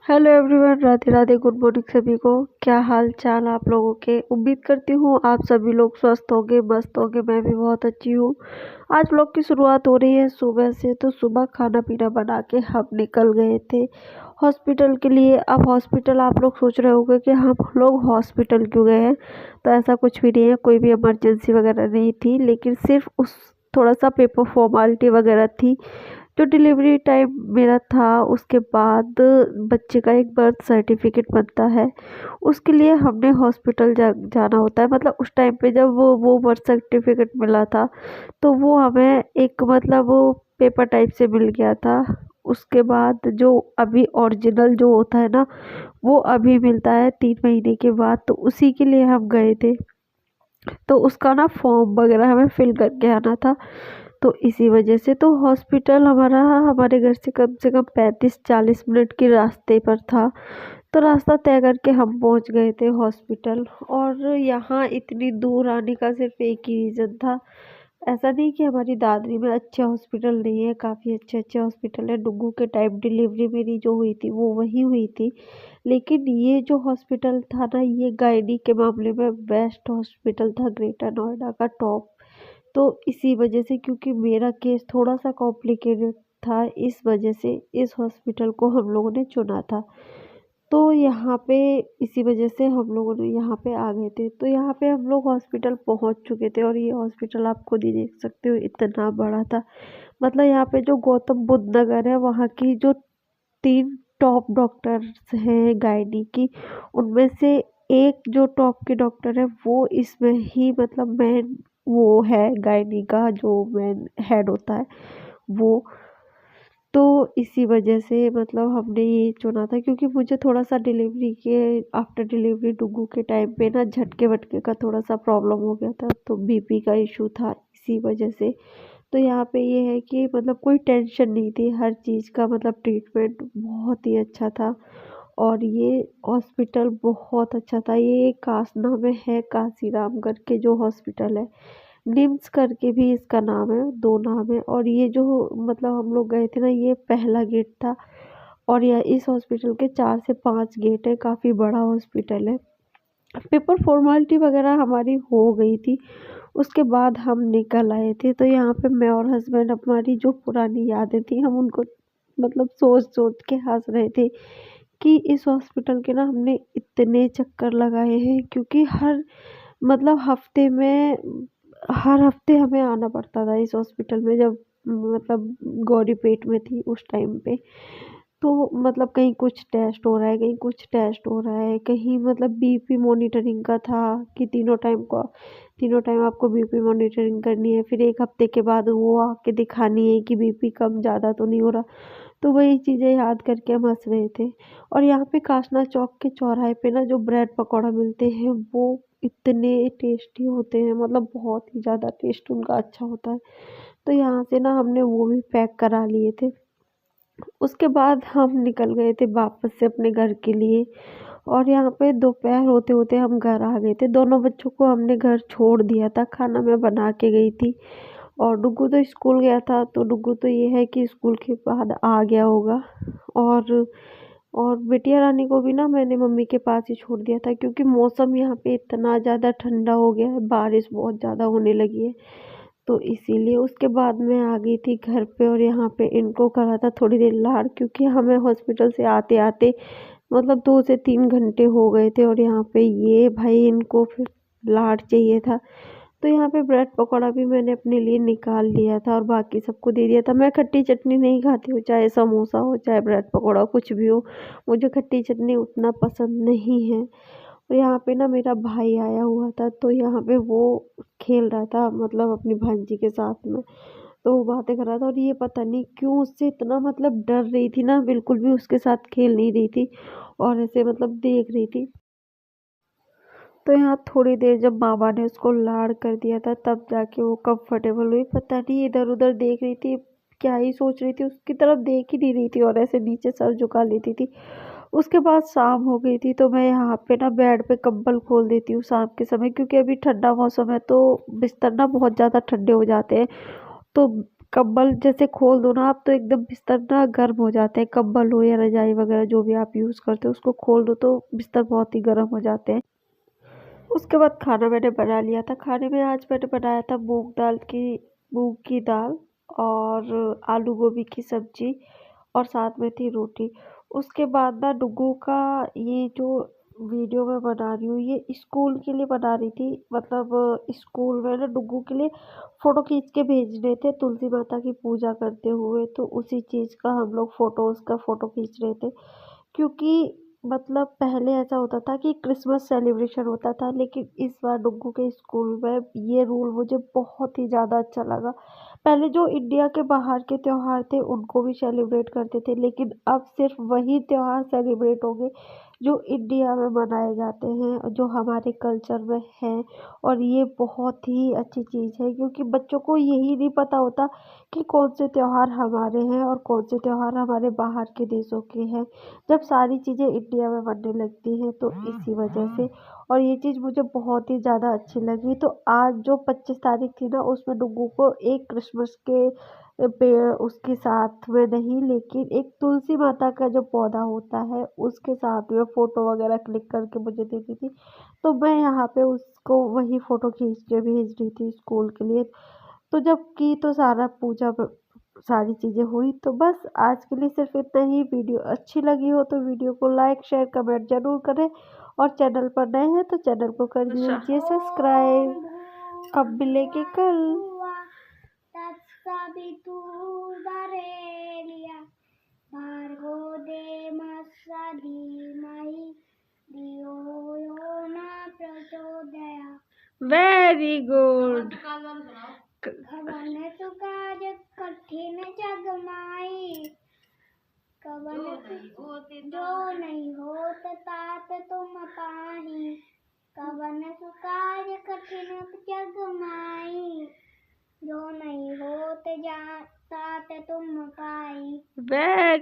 Hello everyone, Radhe Radhe, good morning सभी को। क्या हाल चाल आप लोगों के। उम्मीद करती हूँ आप सभी लोग स्वस्थ होंगे, मस्त होंगे। मैं भी बहुत अच्छी हूँ। आज व्लॉग की शुरुआत हो रही है सुबह से। तो सुबह खाना पीना बना के हम निकल गए थे हॉस्पिटल के लिए। अब हॉस्पिटल, आप लोग सोच रहे होंगे कि हम लोग हॉस्पिटल क्यों गए हैं। तो ऐसा कुछ भी नहीं है, कोई भी इमरजेंसी वगैरह नहीं थी, लेकिन सिर्फ उस थोड़ा सा पेपर फॉर्मेलिटी वगैरह थी। जो डिलीवरी टाइम मेरा था, उसके बाद बच्चे का एक बर्थ सर्टिफिकेट बनता है, उसके लिए हमने हॉस्पिटल जाना होता है। मतलब उस टाइम पे जब वो बर्थ सर्टिफिकेट मिला था, तो वो हमें एक मतलब वो पेपर टाइप से मिल गया था। उसके बाद जो अभी ओरिजिनल जो होता है ना, वो अभी मिलता है 3 महीने के बाद। तो उसी के लिए हम गए थे। तो उसका ना फॉर्म वगैरह हमें फिल करके आना था। तो इसी वजह से तो हॉस्पिटल हमारे घर से कम 35-40 मिनट के रास्ते पर था। तो रास्ता तय करके हम पहुंच गए थे हॉस्पिटल। और यहाँ इतनी दूर आने का सिर्फ एक ही रीज़न था। ऐसा नहीं कि हमारी दादरी में अच्छे हॉस्पिटल नहीं है, काफ़ी अच्छे अच्छे हॉस्पिटल है। डुग्गू के टाइम डिलीवरी मेरी जो हुई थी वो वही हुई थी। लेकिन ये जो हॉस्पिटल था ना, ये गायनी के मामले में बेस्ट हॉस्पिटल था, ग्रेटर नोएडा का टॉप। तो इसी वजह से, क्योंकि मेरा केस थोड़ा सा कॉम्प्लिकेटेड था, इस वजह से इस हॉस्पिटल को हम लोगों ने चुना था। तो यहाँ पे इसी वजह से हम लोगों ने यहाँ पे आ गए थे। तो यहाँ पे हम लोग हॉस्पिटल पहुँच चुके थे। और ये हॉस्पिटल आप खुद ही देख सकते हो, इतना बड़ा था। मतलब यहाँ पे जो गौतम बुद्ध नगर है, वहाँ की जो 3 टॉप डॉक्टर्स हैं गायनी की, उनमें से एक जो टॉप के डॉक्टर है वो इसमें ही मतलब मेन वो है, गायनी का जो मेन हेड होता है वो। तो इसी वजह से मतलब हमने ये चुना था, क्योंकि मुझे थोड़ा सा डिलीवरी के आफ्टर डिलीवरी डुग्गू के टाइम पे ना झटके वटके का थोड़ा सा प्रॉब्लम हो गया था। तो बीपी का इशू था, इसी वजह से। तो यहाँ पे ये है कि मतलब कोई टेंशन नहीं थी, हर चीज़ का मतलब ट्रीटमेंट बहुत ही अच्छा था। और ये हॉस्पिटल बहुत अच्छा था। ये कासना में है, काशीराम करके जो हॉस्पिटल है। निम्स करके भी इसका नाम है, 2 नाम है। और ये जो मतलब हम लोग गए थे ना, ये पहला गेट था। और यह इस हॉस्पिटल के 4 से 5 गेट है, काफ़ी बड़ा हॉस्पिटल है। पेपर फॉर्मेलिटी वगैरह हमारी हो गई थी, उसके बाद हम निकल आए थे। तो यहाँ पे मैं और हस्बैंड हमारी जो पुरानी यादें थी, हम उनको मतलब सोच सोच के हंस रहे थे कि इस हॉस्पिटल के ना हमने इतने चक्कर लगाए हैं। क्योंकि मतलब हफ्ते में हर हफ्ते हमें आना पड़ता था इस हॉस्पिटल में, जब मतलब गौरी पेट में थी उस टाइम पे। तो मतलब कहीं कुछ टेस्ट हो रहा है, कहीं कुछ टेस्ट हो रहा है, कहीं मतलब बीपी मॉनिटरिंग का था कि तीनों टाइम आपको बीपी मॉनिटरिंग करनी है। फिर 1 हफ्ते के बाद वो आके दिखानी है कि बीपी कम ज़्यादा तो नहीं हो रहा। तो वही चीज़ें याद करके हम हंस रहे थे। और यहाँ पे कासना चौक के चौराहे पे ना जो ब्रेड पकौड़ा मिलते हैं, वो इतने टेस्टी होते हैं, मतलब बहुत ही ज़्यादा टेस्ट उनका अच्छा होता है। तो यहाँ से ना हमने वो भी पैक करा लिए थे। उसके बाद हम निकल गए थे वापस से अपने घर के लिए। और यहाँ पे दोपहर होते होते हम घर आ गए थे। दोनों बच्चों को हमने घर छोड़ दिया था, खाना मैं बना के गई थी। और डुग्गू तो स्कूल गया था। तो डुग्गू तो ये है कि स्कूल के बाद आ गया होगा। और और बिटिया रानी को भी ना मैंने मम्मी के पास ही छोड़ दिया था, क्योंकि मौसम यहाँ पे इतना ज़्यादा ठंडा हो गया है, बारिश बहुत ज़्यादा होने लगी है। तो इसीलिए उसके बाद मैं आ गई थी घर पे। और यहाँ पे इनको करा था थोड़ी देर लाड़, क्योंकि हमें हॉस्पिटल से आते आते मतलब 2 से 3 घंटे हो गए थे। और यहाँ पे ये भाई इनको फिर लाड़ चाहिए था। तो यहाँ पे ब्रेड पकौड़ा भी मैंने अपने लिए निकाल लिया था और बाकी सबको दे दिया था। मैं खट्टी चटनी नहीं खाती हूँ, चाहे समोसा हो चाहे ब्रेड पकौड़ा कुछ भी हो, मुझे खट्टी चटनी उतना पसंद नहीं है। और यहाँ पे ना मेरा भाई आया हुआ था, तो यहाँ पे वो खेल रहा था मतलब अपनी भांजी के साथ में। तो वो बातें कर रहा था, और ये पता नहीं क्यों उससे इतना मतलब डर रही थी ना, बिल्कुल भी उसके साथ खेल नहीं रही थी और ऐसे मतलब देख रही थी। तो यहाँ थोड़ी देर जब मामा ने उसको लाड़ कर दिया था, तब जाके वो कंफर्टेबल हुई। पता नहीं इधर उधर देख रही थी, क्या ही सोच रही थी, उसकी तरफ देख ही नहीं रही थी और ऐसे नीचे सर झुका लेती थी। उसके बाद शाम हो गई थी, तो मैं यहाँ पे ना बेड पे कंबल खोल देती हूँ शाम के समय, क्योंकि अभी ठंडा मौसम है तो बिस्तर ना बहुत ज़्यादा ठंडे हो जाते हैं। तो कंबल जैसे खोल दो ना आप तो एकदम बिस्तर ना गर्म हो जाते हैं। कंबल हो या रजाई वगैरह जो भी आप यूज़ करते हो उसको खोल दो तो बिस्तर बहुत ही गर्म हो जाते हैं। उसके बाद खाना मैंने बना लिया था। खाने में आज मैंने बनाया था मूंग की दाल और आलू गोभी की सब्जी और साथ में थी रोटी। उसके बाद ना डुग्गू का ये जो वीडियो मैं बना रही हूँ ये स्कूल के लिए बना रही थी। मतलब स्कूल में ना डुग्गू के लिए फ़ोटो खींच के भेजने थे तुलसी माता की पूजा करते हुए, तो उसी चीज़ का हम लोग फ़ोटो खींच रहे थे। क्योंकि मतलब पहले ऐसा होता था कि क्रिसमस सेलिब्रेशन होता था, लेकिन इस बार डुग्गू के स्कूल में ये रूल मुझे बहुत ही ज़्यादा अच्छा लगा। पहले जो इंडिया के बाहर के त्योहार थे उनको भी सेलिब्रेट करते थे, लेकिन अब सिर्फ वही त्योहार सेलिब्रेट होंगे जो इंडिया में मनाए जाते हैं, जो हमारे कल्चर में हैं। और ये बहुत ही अच्छी चीज़ है क्योंकि बच्चों को यही नहीं पता होता कि कौन से त्योहार हमारे हैं और कौन से त्योहार हमारे बाहर के देशों के हैं। जब सारी चीज़ें इंडिया में बनने लगती हैं तो इसी वजह से। और ये चीज़ मुझे बहुत ही ज़्यादा अच्छी लगी। तो आज जो 25 तारीख थी ना उसमें डुग्गू को एक क्रिसमस के पेड़ उसके साथ में नहीं, लेकिन एक तुलसी माता का जो पौधा होता है उसके साथ में फ़ोटो वगैरह क्लिक करके मुझे देती थी। तो मैं यहाँ पे उसको वही फ़ोटो खींच के भेज रही थी स्कूल के लिए। तो जब की तो सारी चीज़ें हुई तो बस आज के लिए सिर्फ इतना ही। वीडियो अच्छी लगी हो तो वीडियो को लाइक शेयर कमेंट जरूर करें और चैनल पर नए हैं तो चैनल को कर लीजिए सब्सक्राइब। अब मिलेंगे कल। Very good. कठिन जग माई जो नहीं होत तात तुम पाही। कवन सुकाज कठिन जग माई जो नहीं होत तात तुम पाई। वेरी